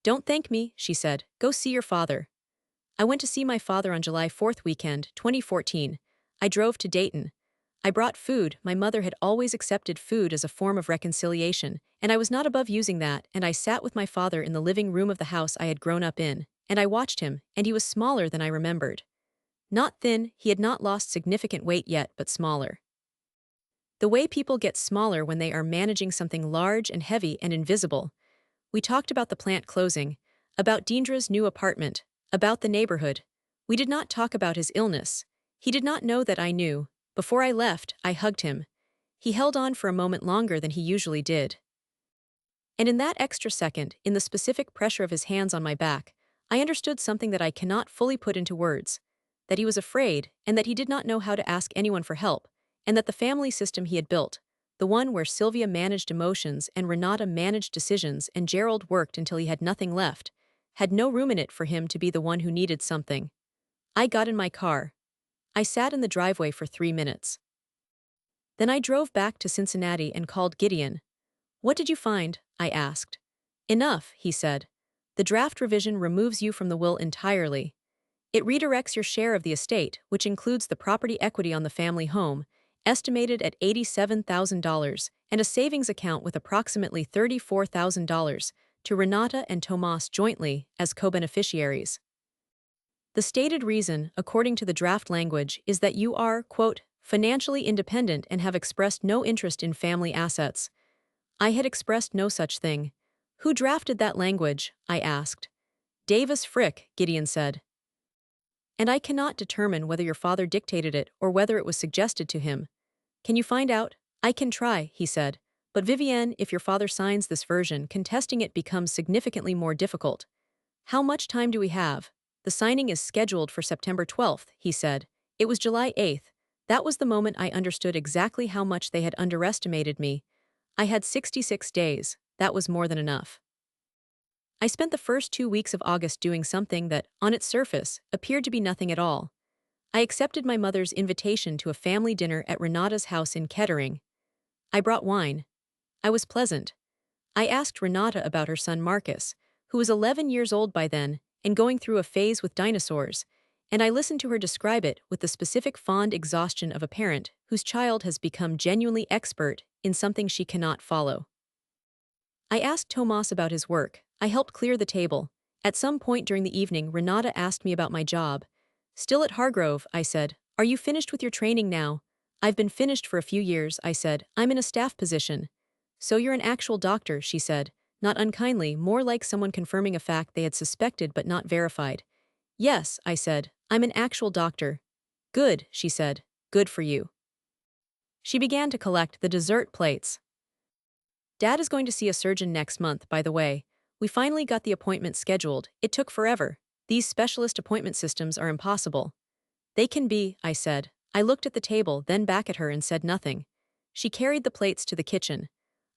Don't thank me, she said. Go see your father. I went to see my father on July 4th weekend, 2014. I drove to Dayton. I brought food. My mother had always accepted food as a form of reconciliation, and I was not above using that, and I sat with my father in the living room of the house I had grown up in, and I watched him, and he was smaller than I remembered. Not thin, he had not lost significant weight yet, but smaller. The way people get smaller when they are managing something large and heavy and invisible. We talked about the plant closing, about Deendra's new apartment, about the neighborhood. We did not talk about his illness. He did not know that I knew. Before I left, I hugged him. He held on for a moment longer than he usually did. And in that extra second, in the specific pressure of his hands on my back, I understood something that I cannot fully put into words. That he was afraid, and that he did not know how to ask anyone for help, and that the family system he had built, the one where Sylvia managed emotions and Renata managed decisions and Gerald worked until he had nothing left, had no room in it for him to be the one who needed something. I got in my car. I sat in the driveway for 3 minutes. Then I drove back to Cincinnati and called Gideon. What did you find? I asked. Enough, he said. The draft revision removes you from the will entirely. It redirects your share of the estate, which includes the property equity on the family home, estimated at $87,000, and a savings account with approximately $34,000, to Renata and Tomas jointly as co-beneficiaries. The stated reason, according to the draft language, is that you are, quote, financially independent and have expressed no interest in family assets. I had expressed no such thing. Who drafted that language? I asked. Davis Frick, Gideon said. And I cannot determine whether your father dictated it or whether it was suggested to him. Can you find out? I can try, he said. But Vivienne, if your father signs this version, contesting it becomes significantly more difficult. How much time do we have? The signing is scheduled for September 12th, he said. It was July 8th. That was the moment I understood exactly how much they had underestimated me. I had 66 days. That was more than enough. I spent the first 2 weeks of August doing something that, on its surface, appeared to be nothing at all. I accepted my mother's invitation to a family dinner at Renata's house in Kettering. I brought wine. I was pleasant. I asked Renata about her son Marcus, who was 11 years old by then, and going through a phase with dinosaurs, and I listened to her describe it with the specific fond exhaustion of a parent whose child has become genuinely expert in something she cannot follow. I asked Tomas about his work. I helped clear the table. At some point during the evening, Renata asked me about my job. Still at Hargrove, I said. Are you finished with your training now? I've been finished for a few years, I said. I'm in a staff position. So you're an actual doctor, she said, not unkindly, more like someone confirming a fact they had suspected but not verified. Yes, I said, I'm an actual doctor. Good, she said. Good for you. She began to collect the dessert plates. Dad is going to see a surgeon next month, by the way. We finally got the appointment scheduled. It took forever. These specialist appointment systems are impossible. They can be, I said. I looked at the table, then back at her and said nothing. She carried the plates to the kitchen.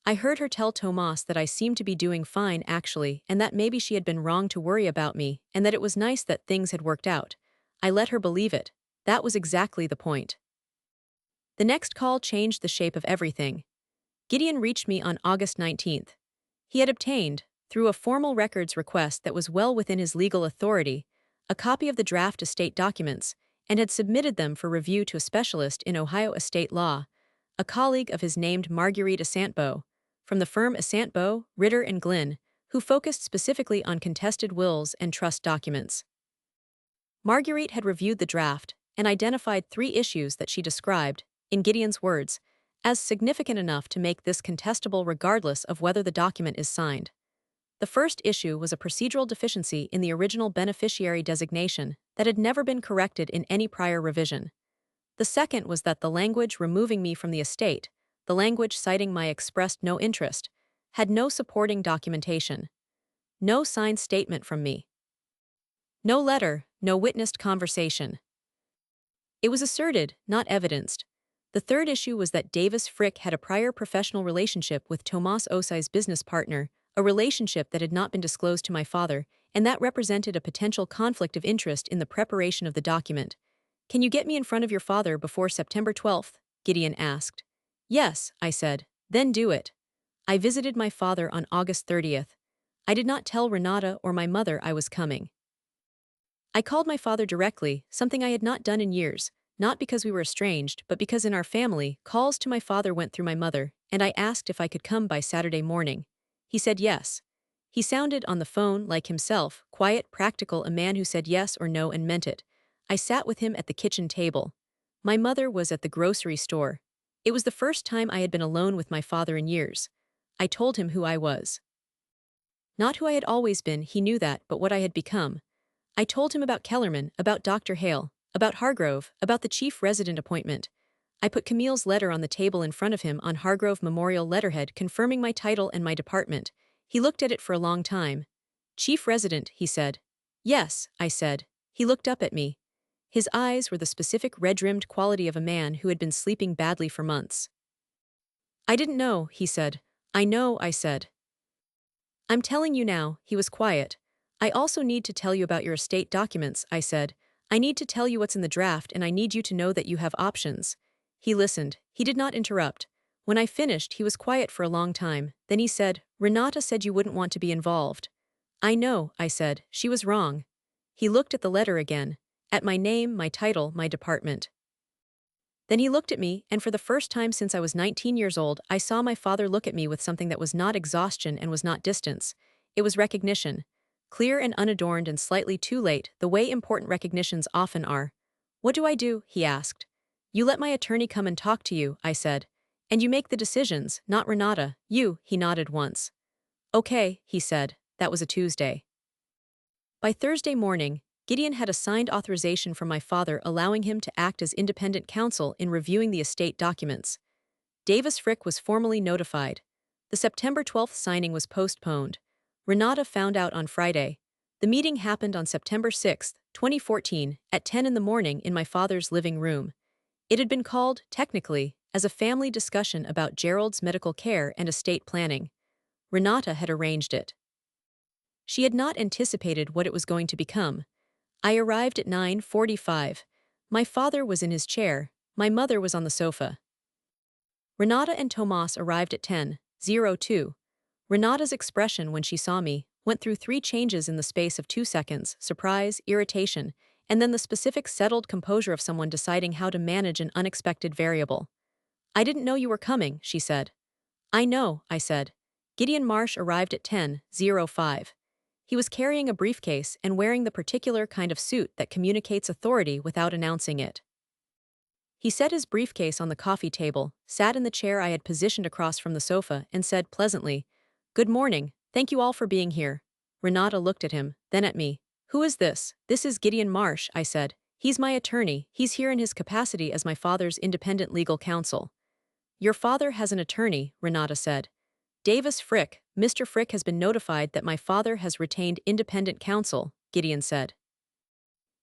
I heard her tell Tomas that I seemed to be doing fine actually, and that maybe she had been wrong to worry about me, and that it was nice that things had worked out. I let her believe it. That was exactly the point. The next call changed the shape of everything. Gideon reached me on August 19th. He had obtained, through a formal records request that was well within his legal authority, a copy of the draft estate documents, and had submitted them for review to a specialist in Ohio estate law, a colleague of his named Marguerite Asantbo, from the firm Asantbo, Ritter and Glynn, who focused specifically on contested wills and trust documents. Marguerite had reviewed the draft and identified 3 issues that she described, in Gideon's words, as significant enough to make this contestable regardless of whether the document is signed. The first issue was a procedural deficiency in the original beneficiary designation that had never been corrected in any prior revision. The second was that the language removing me from the estate, the language citing my expressed no interest, had no supporting documentation. No signed statement from me. No letter, no witnessed conversation. It was asserted, not evidenced. The third issue was that Davis Frick had a prior professional relationship with Tomas Osai's business partner, a relationship that had not been disclosed to my father, and that represented a potential conflict of interest in the preparation of the document. Can you get me in front of your father before September 12th? Gideon asked. Yes, I said. Then do it. I visited my father on August 30th. I did not tell Renata or my mother I was coming. I called my father directly, something I had not done in years, not because we were estranged, but because in our family, calls to my father went through my mother, and I asked if I could come by Saturday morning. He said yes. He sounded on the phone like himself, quiet, practical, a man who said yes or no and meant it. I sat with him at the kitchen table. My mother was at the grocery store. It was the first time I had been alone with my father in years. I told him who I was. Not who I had always been, he knew that, but what I had become. I told him about Kellerman, about Dr. Hale, about Hargrove, about the chief resident appointment. I put Camille's letter on the table in front of him on Hargrove Memorial letterhead confirming my title and my department. He looked at it for a long time. Chief resident, he said. Yes, I said. He looked up at me. His eyes were the specific red-rimmed quality of a man who had been sleeping badly for months. I didn't know, he said. I know, I said. I'm telling you now, he was quiet. I also need to tell you about your estate documents, I said. I need to tell you what's in the draft and I need you to know that you have options. He listened. He did not interrupt. When I finished, he was quiet for a long time. Then he said, Renata said you wouldn't want to be involved. I know, I said. She was wrong. He looked at the letter again. At my name, my title, my department. Then he looked at me, and for the first time since I was 19 years old, I saw my father look at me with something that was not exhaustion and was not distance. It was recognition. Clear and unadorned and slightly too late, the way important recognitions often are. What do I do? He asked. You let my attorney come and talk to you, I said. And you make the decisions, not Renata. You, he nodded once. Okay, he said. That was a Tuesday. By Thursday morning, Gideon had a signed authorization from my father allowing him to act as independent counsel in reviewing the estate documents. Davis Frick was formally notified. The September 12th signing was postponed. Renata found out on Friday. The meeting happened on September 6, 2014, at 10 in the morning in my father's living room. It had been called, technically, as a family discussion about Gerald's medical care and estate planning. Renata had arranged it. She had not anticipated what it was going to become. I arrived at 9:45. My father was in his chair. My mother was on the sofa. Renata and Tomas arrived at 10:02. Renata's expression when she saw me went through 3 changes in the space of 2 seconds: surprise, irritation, and then the specific settled composure of someone deciding how to manage an unexpected variable. I didn't know you were coming, she said. I know, I said. Gideon Marsh arrived at 10:05. He was carrying a briefcase and wearing the particular kind of suit that communicates authority without announcing it. He set his briefcase on the coffee table, sat in the chair I had positioned across from the sofa, and said pleasantly, "Good morning, thank you all for being here." Renata looked at him, then at me. "Who is this?" "This is Gideon Marsh," I said. "He's my attorney, he's here in his capacity as my father's independent legal counsel." "Your father has an attorney," Renata said. "Davis Frick, Mr. Frick has been notified that my father has retained independent counsel," Gideon said.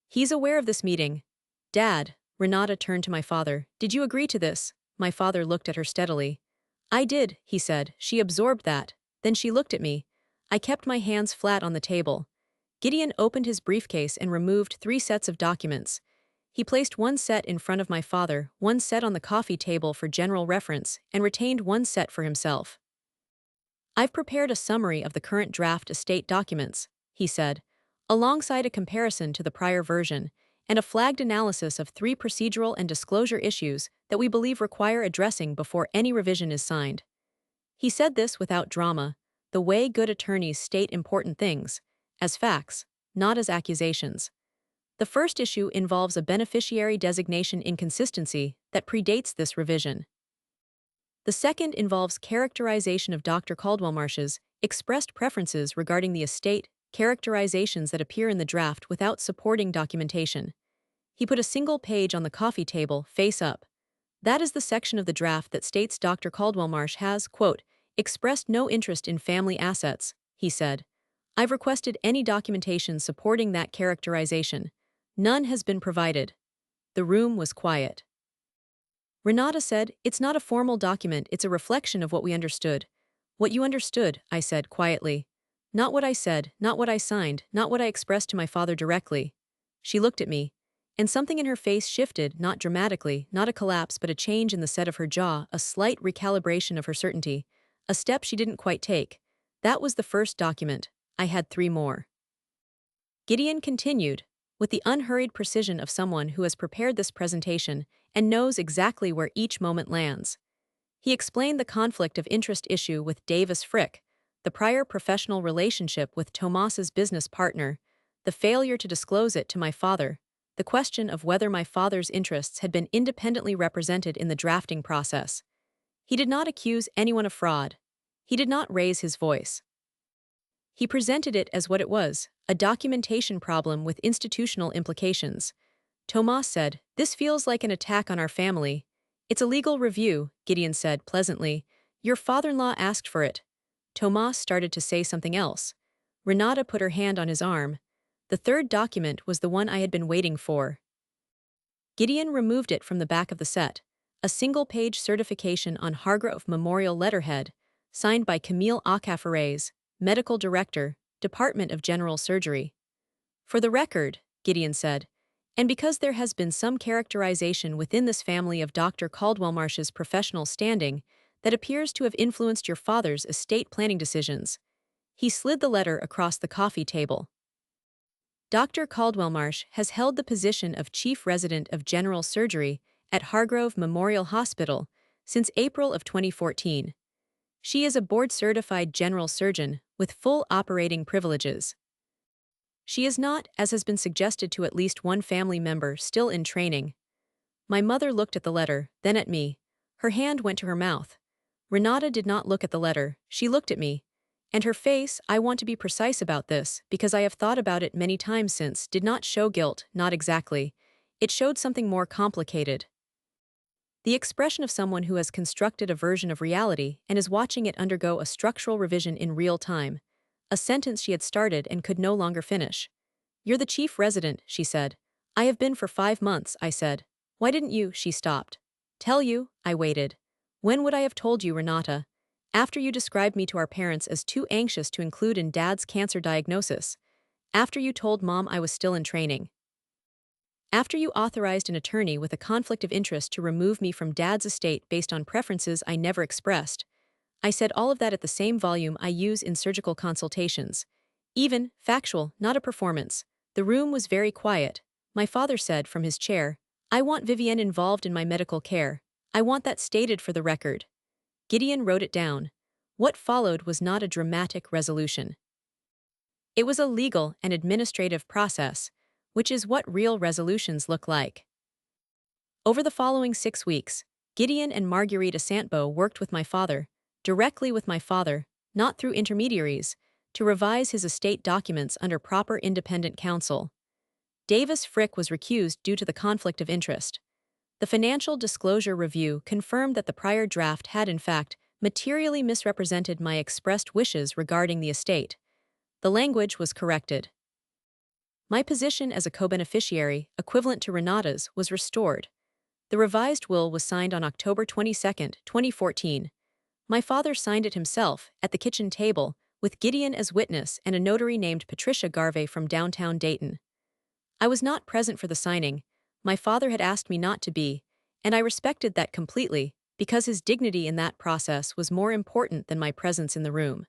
"He's aware of this meeting." "Dad," Renata turned to my father, "did you agree to this?" My father looked at her steadily. "I did," he said. "She absorbed that." Then she looked at me. I kept my hands flat on the table. Gideon opened his briefcase and removed 3 sets of documents. He placed one set in front of my father, one set on the coffee table for general reference, and retained one set for himself. "I've prepared a summary of the current draft estate documents," he said, alongside a comparison to the prior version, and a flagged analysis of 3 procedural and disclosure issues that we believe require addressing before any revision is signed. He said this without drama, the way good attorneys state important things, as facts, not as accusations. The first issue involves a beneficiary designation inconsistency that predates this revision. The second involves characterization of Dr. Caldwell Marsh's expressed preferences regarding the estate, characterizations that appear in the draft without supporting documentation. He put a single page on the coffee table, face up. That is the section of the draft that states Dr. Caldwell Marsh has, quote, expressed no interest in family assets, he said. I've requested any documentation supporting that characterization. None has been provided. The room was quiet. Renata said, "It's not a formal document, it's a reflection of what we understood." "What you understood," I said quietly. "Not what I said, not what I signed, not what I expressed to my father directly." She looked at me, and something in her face shifted, not dramatically, not a collapse but a change in the set of her jaw, a slight recalibration of her certainty, a step she didn't quite take. That was the first document. I had 3 more. Gideon continued, with the unhurried precision of someone who has prepared this presentation and knows exactly where each moment lands. He explained the conflict of interest issue with Davis Frick, the prior professional relationship with Tomas's business partner, the failure to disclose it to my father, the question of whether my father's interests had been independently represented in the drafting process. He did not accuse anyone of fraud. He did not raise his voice. He presented it as what it was, a documentation problem with institutional implications. Tomas said, "This feels like an attack on our family." "It's a legal review," Gideon said pleasantly. "Your father-in-law asked for it." Tomas started to say something else. Renata put her hand on his arm. The third document was the one I had been waiting for. Gideon removed it from the back of the set, a single-page certification on Hargrove Memorial letterhead, signed by Camille Acafares, Medical Director, Department of General Surgery. "For the record," Gideon said, "and because there has been some characterization within this family of Dr. Caldwell Marsh's professional standing that appears to have influenced your father's estate planning decisions." He slid the letter across the coffee table. Dr. Caldwell Marsh has held the position of Chief Resident of General Surgery at Hargrove Memorial Hospital since April of 2014. She is a board-certified general surgeon with full operating privileges. She is not, as has been suggested to at least one family member, still in training. My mother looked at the letter, then at me. Her hand went to her mouth. Renata did not look at the letter, she looked at me. And her face, I want to be precise about this, because I have thought about it many times since, did not show guilt, not exactly. It showed something more complicated. The expression of someone who has constructed a version of reality and is watching it undergo a structural revision in real time. A sentence she had started and could no longer finish. "You're the chief resident," she said. "I have been for 5 months," I said. "Why didn't you?" She stopped. "Tell you?" I waited. "When would I have told you, Renata? After you described me to our parents as too anxious to include in Dad's cancer diagnosis. After you told Mom I was still in training. After you authorized an attorney with a conflict of interest to remove me from Dad's estate based on preferences I never expressed. I said all of that at the same volume I use in surgical consultations. Even, factual, not a performance. The room was very quiet. My father said from his chair, "I want Vivienne involved in my medical care. I want that stated for the record." Gideon wrote it down. What followed was not a dramatic resolution. It was a legal and administrative process, which is what real resolutions look like. Over the following 6 weeks, Gideon and Marguerite Asantbo worked with my father, directly with my father, not through intermediaries, to revise his estate documents under proper independent counsel. Davis Frick was recused due to the conflict of interest. The Financial Disclosure Review confirmed that the prior draft had, in fact, materially misrepresented my expressed wishes regarding the estate. The language was corrected. My position as a co-beneficiary, equivalent to Renata's, was restored. The revised will was signed on October 22, 2014. My father signed it himself, at the kitchen table, with Gideon as witness and a notary named Patricia Garvey from downtown Dayton. I was not present for the signing. My father had asked me not to be, and I respected that completely, because his dignity in that process was more important than my presence in the room.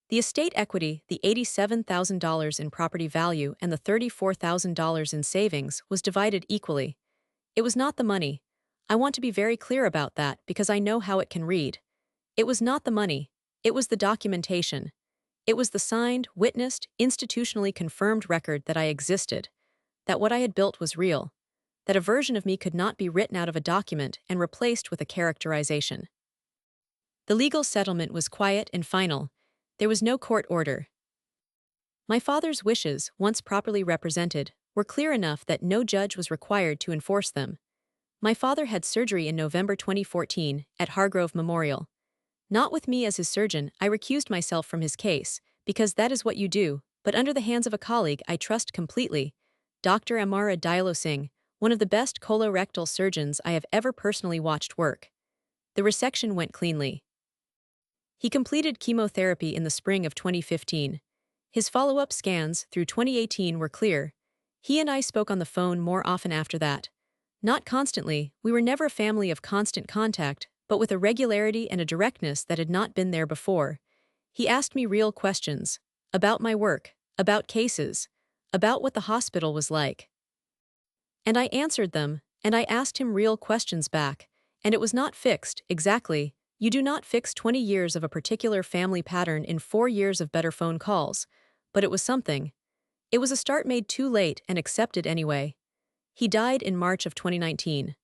The estate equity, the $87,000 in property value and the $34,000 in savings, was divided equally. It was not the money. I want to be very clear about that because I know how it can read. It was not the money. It was the documentation. It was the signed, witnessed, institutionally confirmed record that I existed, that what I had built was real, that a version of me could not be written out of a document and replaced with a characterization. The legal settlement was quiet and final. There was no court order. My father's wishes, once properly represented, were clear enough that no judge was required to enforce them. My father had surgery in November 2014 at Hargrove Memorial. Not with me as his surgeon, I recused myself from his case, because that is what you do, but under the hands of a colleague I trust completely, Dr. Amara Diallo Singh, one of the best colorectal surgeons I have ever personally watched work. The resection went cleanly. He completed chemotherapy in the spring of 2015. His follow-up scans through 2018 were clear. He and I spoke on the phone more often after that. Not constantly, we were never a family of constant contact, but with a regularity and a directness that had not been there before. He asked me real questions. About my work, about cases, about what the hospital was like. And I answered them, and I asked him real questions back, and it was not fixed, exactly. You do not fix 20 years of a particular family pattern in 4 years of better phone calls, but it was something. It was a start made too late and accepted anyway. He died in March of 2019.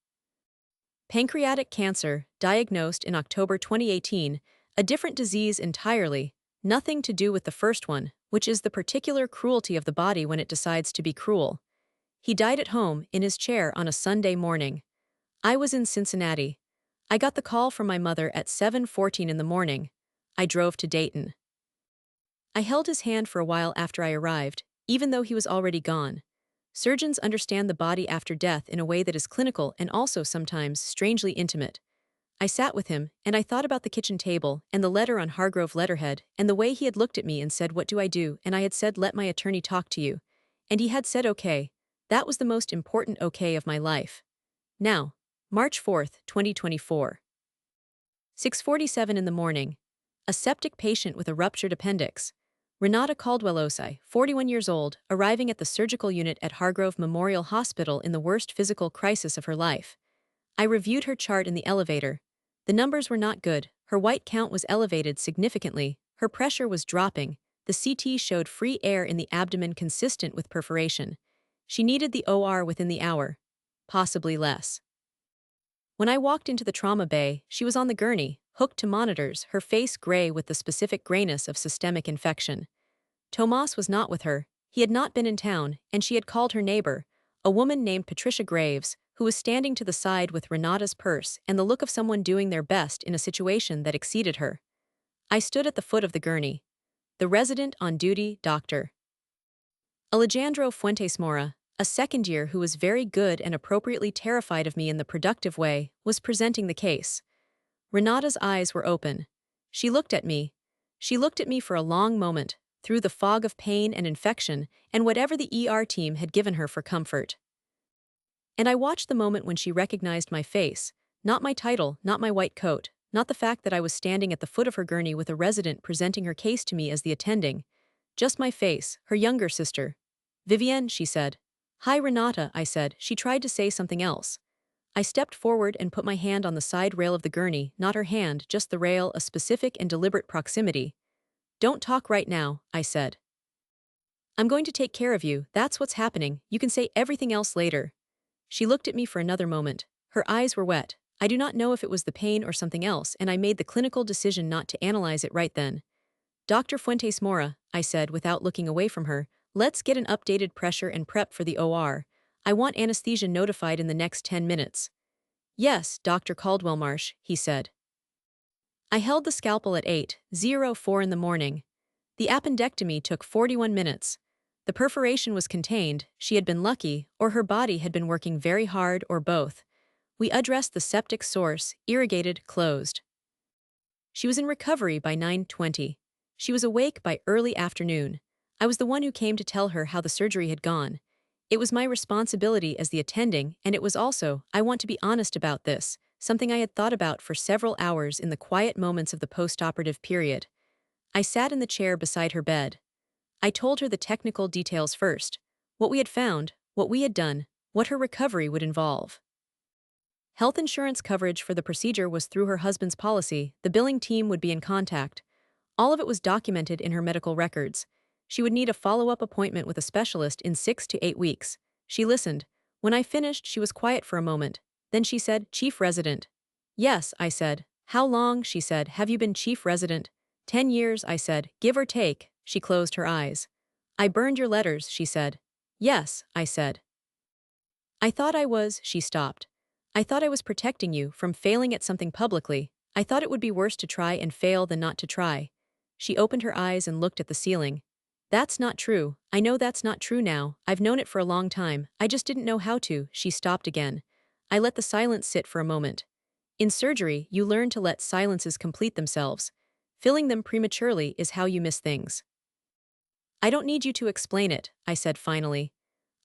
Pancreatic cancer, diagnosed in October 2018, a different disease entirely, nothing to do with the first one, which is the particular cruelty of the body when it decides to be cruel. He died at home, in his chair on a Sunday morning. I was in Cincinnati. I got the call from my mother at 7:14 in the morning. I drove to Dayton. I held his hand for a while after I arrived, even though he was already gone. Surgeons understand the body after death in a way that is clinical and also sometimes strangely intimate. I sat with him, and I thought about the kitchen table and the letter on Hargrove letterhead and the way he had looked at me and said, "What do I do?" And I had said, "Let my attorney talk to you." And he had said, "Okay." That was the most important okay of my life. Now, March 4th, 2024. 6:47 in the morning. A septic patient with a ruptured appendix. Renata Caldwell-Osai, 41 years old, arriving at the surgical unit at Hargrove Memorial Hospital in the worst physical crisis of her life. I reviewed her chart in the elevator. The numbers were not good. Her white count was elevated significantly. Her pressure was dropping. The CT showed free air in the abdomen consistent with perforation. She needed the OR within the hour. Possibly less. When I walked into the trauma bay, she was on the gurney, hooked to monitors, her face gray with the specific grayness of systemic infection. Tomas was not with her. He had not been in town, and she had called her neighbor, a woman named Patricia Graves, who was standing to the side with Renata's purse and the look of someone doing their best in a situation that exceeded her. I stood at the foot of the gurney. The resident on duty, Dr. Alejandro Fuentes Mora, a second year who was very good and appropriately terrified of me in the productive way, was presenting the case. Renata's eyes were open. She looked at me. She looked at me for a long moment, through the fog of pain and infection and whatever the ER team had given her for comfort. And I watched the moment when she recognized my face, not my title, not my white coat, not the fact that I was standing at the foot of her gurney with a resident presenting her case to me as the attending. Just my face, her younger sister. "Vivienne," she said. "Hi, Renata," I said. She tried to say something else. I stepped forward and put my hand on the side rail of the gurney, not her hand, just the rail, a specific and deliberate proximity. "Don't talk right now," I said. "I'm going to take care of you, that's what's happening, you can say everything else later." She looked at me for another moment. Her eyes were wet. I do not know if it was the pain or something else, and I made the clinical decision not to analyze it right then. Dr. Fuentes Mora, I said without looking away from her, let's get an updated pressure and prep for the OR. I want anesthesia notified in the next 10 minutes. Yes, Dr. Caldwell Marsh, he said. I held the scalpel at 8:04 in the morning. The appendectomy took 41 minutes. The perforation was contained, she had been lucky, or her body had been working very hard, or both. We addressed the septic source, irrigated, closed. She was in recovery by 9:20. She was awake by early afternoon. I was the one who came to tell her how the surgery had gone. It was my responsibility as the attending, and it was also, I want to be honest about this, something I had thought about for several hours in the quiet moments of the postoperative period. I sat in the chair beside her bed. I told her the technical details first, what we had found, what we had done, what her recovery would involve. Health insurance coverage for the procedure was through her husband's policy, the billing team would be in contact. All of it was documented in her medical records. She would need a follow-up appointment with a specialist in 6 to 8 weeks. She listened. When I finished, she was quiet for a moment. Then she said, Chief Resident. Yes, I said. How long, she said, have you been Chief Resident? 10 years, I said, give or take. She closed her eyes. I burned your letters, she said. Yes, I said. I thought I was, she stopped. I thought I was protecting you from failing at something publicly. I thought it would be worse to try and fail than not to try. She opened her eyes and looked at the ceiling. That's not true. I know that's not true now. I've known it for a long time. I just didn't know how to. She stopped again. I let the silence sit for a moment. In surgery, you learn to let silences complete themselves. Filling them prematurely is how you miss things. I don't need you to explain it, I said finally.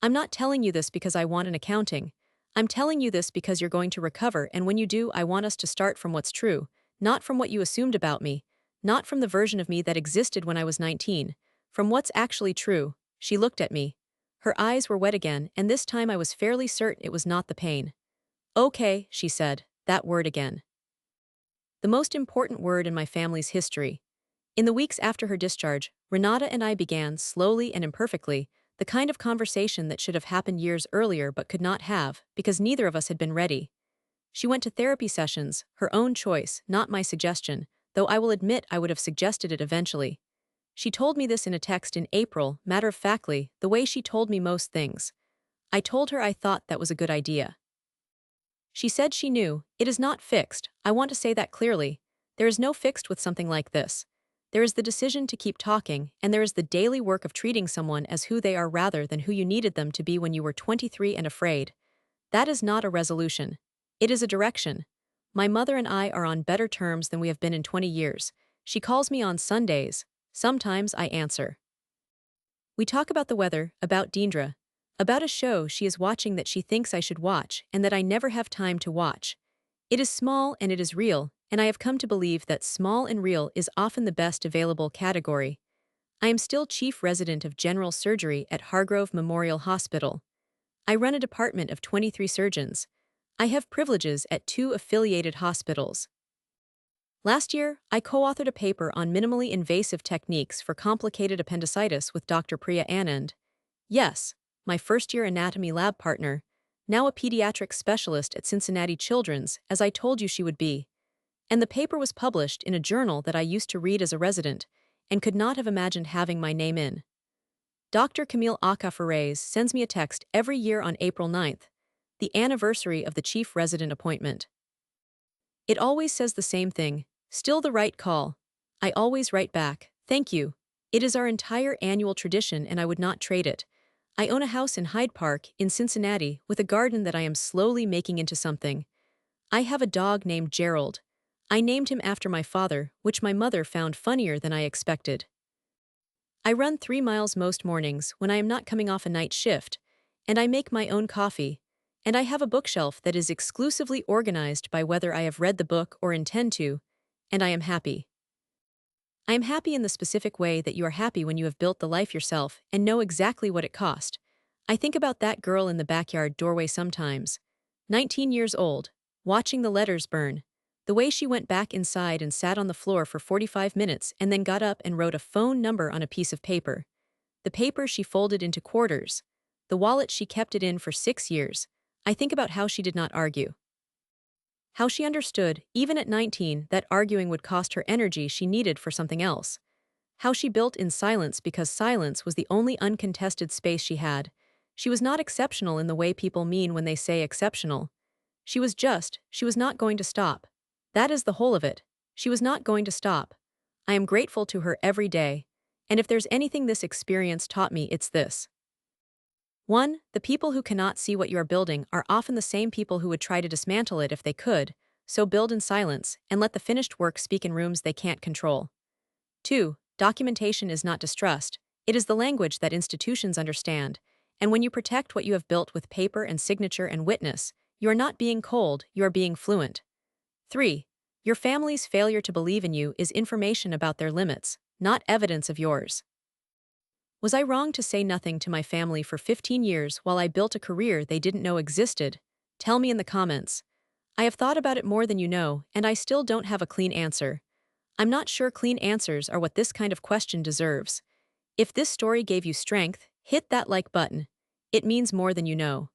I'm not telling you this because I want an accounting. I'm telling you this because you're going to recover, and when you do, I want us to start from what's true, not from what you assumed about me, not from the version of me that existed when I was 19, from what's actually true. She looked at me. Her eyes were wet again, and this time I was fairly certain it was not the pain. Okay, she said, that word again. The most important word in my family's history. In the weeks after her discharge, Renata and I began, slowly and imperfectly, the kind of conversation that should have happened years earlier but could not have, because neither of us had been ready. She went to therapy sessions, her own choice, not my suggestion, though I will admit I would have suggested it eventually. She told me this in a text in April, matter-of-factly, the way she told me most things. I told her I thought that was a good idea. She said she knew, it is not fixed, I want to say that clearly. There is no fixed with something like this. There is the decision to keep talking, and there is the daily work of treating someone as who they are rather than who you needed them to be when you were 23 and afraid. That is not a resolution. It is a direction. My mother and I are on better terms than we have been in 20 years. She calls me on Sundays. Sometimes I answer. We talk about the weather, about Deendra, about a show she is watching that she thinks I should watch and that I never have time to watch. It is small and it is real, and I have come to believe that small and real is often the best available category. I am still chief resident of general surgery at Hargrove Memorial Hospital. I run a department of 23 surgeons. I have privileges at 2 affiliated hospitals. Last year, I co-authored a paper on minimally invasive techniques for complicated appendicitis with Dr. Priya Anand. Yes, my first-year anatomy lab partner, now a pediatric specialist at Cincinnati Children's, as I told you she would be. And the paper was published in a journal that I used to read as a resident, and could not have imagined having my name in. Dr. Camille Akafarez sends me a text every year on April 9th, the anniversary of the chief resident appointment. It always says the same thing, still the right call. I always write back, thank you. It is our entire annual tradition and I would not trade it. I own a house in Hyde Park, in Cincinnati, with a garden that I am slowly making into something. I have a dog named Gerald. I named him after my father, which my mother found funnier than I expected. I run 3 miles most mornings when I am not coming off a night shift, and I make my own coffee, and I have a bookshelf that is exclusively organized by whether I have read the book or intend to, and I am happy. I am happy in the specific way that you are happy when you have built the life yourself and know exactly what it cost. I think about that girl in the backyard doorway sometimes. 19 years old, watching the letters burn. The way she went back inside and sat on the floor for 45 minutes and then got up and wrote a phone number on a piece of paper. The paper she folded into quarters. The wallet she kept it in for 6 years. I think about how she did not argue. How she understood, even at 19, that arguing would cost her energy she needed for something else. How she built in silence because silence was the only uncontested space she had. She was not exceptional in the way people mean when they say exceptional. She was not going to stop. That is the whole of it. She was not going to stop. I am grateful to her every day. And if there's anything this experience taught me, it's this. 1. The people who cannot see what you are building are often the same people who would try to dismantle it if they could, so build in silence and let the finished work speak in rooms they can't control. 2. Documentation is not distrust, it is the language that institutions understand, and when you protect what you have built with paper and signature and witness, you are not being cold, you are being fluent. 3. Your family's failure to believe in you is information about their limits, not evidence of yours. Was I wrong to say nothing to my family for 15 years while I built a career they didn't know existed? Tell me in the comments. I have thought about it more than you know, and I still don't have a clean answer. I'm not sure clean answers are what this kind of question deserves. If this story gave you strength, hit that like button. It means more than you know.